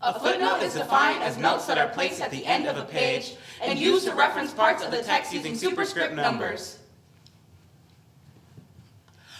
A footnote is defined as notes that are placed at the end of a page and used to reference parts of the text using superscript numbers.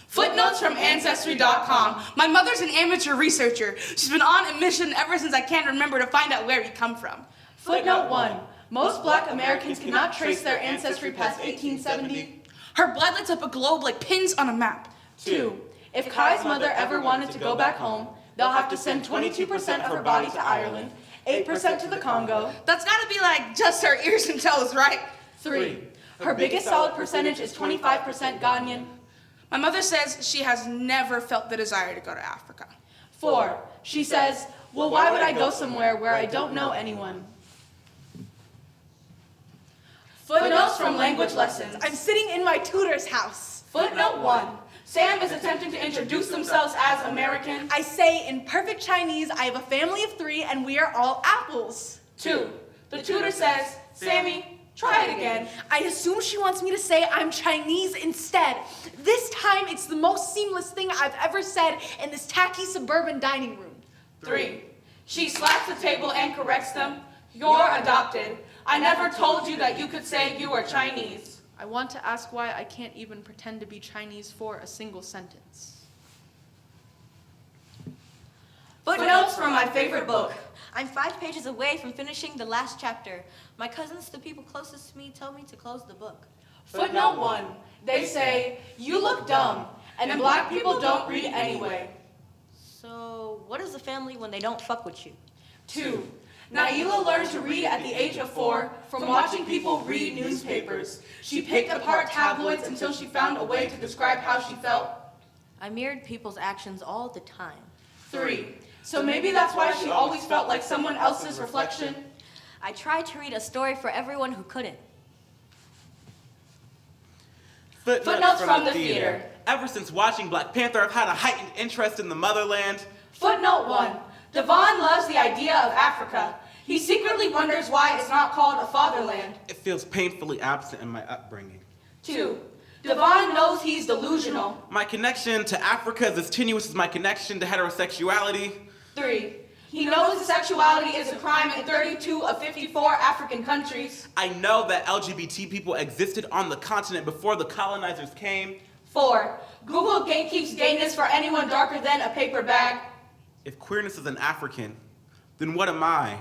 Footnotes from Ancestry.com. My mother's an amateur researcher. She's been on a mission ever since I can remember to find out where we come from. Footnote 1. Most Black Americans cannot trace their ancestry past 1870. Her blood lights up a globe like pins on a map. 2. If Kai's mother ever wanted to go back home, they'll have to send 22% of her body to Ireland, 8% to the Congo. That's gotta be like just her ears and toes, right? 3. Her biggest solid percentage is 25% Ghanaian. My mother says she has never felt the desire to go to Africa. 4. She says, well, why would I go somewhere where I don't know anyone? Footnotes from language lessons. I'm sitting in my tutor's house. Footnote 1. Sam is attempting to introduce themselves as American. I say in perfect Chinese, I have a family of 3 and we are all apples. 2. The tutor says, Sammy, try it again. I assume she wants me to say I'm Chinese instead. This time it's the most seamless thing I've ever said in this tacky suburban dining room. 3. She slaps the table and corrects them. You're adopted. I never told you that you could say you were Chinese. I want to ask why I can't even pretend to be Chinese for a single sentence. Footnotes from my favorite book. I'm 5 pages away from finishing the last chapter. My cousins, the people closest to me, told me to close the book. Footnote 1. They say, you look dumb, and Black people don't read anyway. So, what is a family when they don't fuck with you? 2. Naila learned to read at the age of 4 from watching people read newspapers. She picked apart tabloids until she found a way to describe how she felt. I mirrored people's actions all the time. 3. So maybe that's why she always felt like someone else's reflection. I tried to read a story for everyone who couldn't. Footnotes from the theater. Ever since watching Black Panther, I've had a heightened interest in the motherland. Footnote 1. Devon loves the idea of Africa. He secretly wonders why it's not called a fatherland. It feels painfully absent in my upbringing. 2. Devon knows he's delusional. My connection to Africa is as tenuous as my connection to heterosexuality. 3. He knows sexuality is a crime in 32 of 54 African countries. I know that LGBT people existed on the continent before the colonizers came. 4. Google gatekeeps gayness for anyone darker than a paper bag. If queerness is an African, then what am I?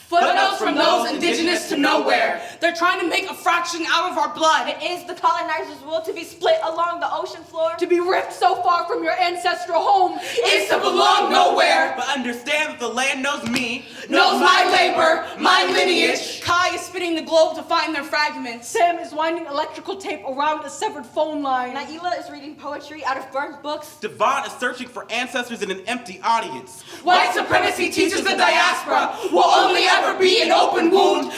Footnotes from those indigenous to nowhere. They're trying to make a fraction out of our blood. It is the colonizers' will to be split along the ocean floor. To be ripped so far from your ancestral home Is to belong nowhere. But understand that the land knows me. Knows my labor, my lineage. Kai is spinning the globe to find their fragments. Sam is winding electrical tape around a severed phone line. Naila is reading poetry out of burnt books. Devon is searching for ancestors in an empty audience. White supremacy teaches the diaspora will only ever be an open wound.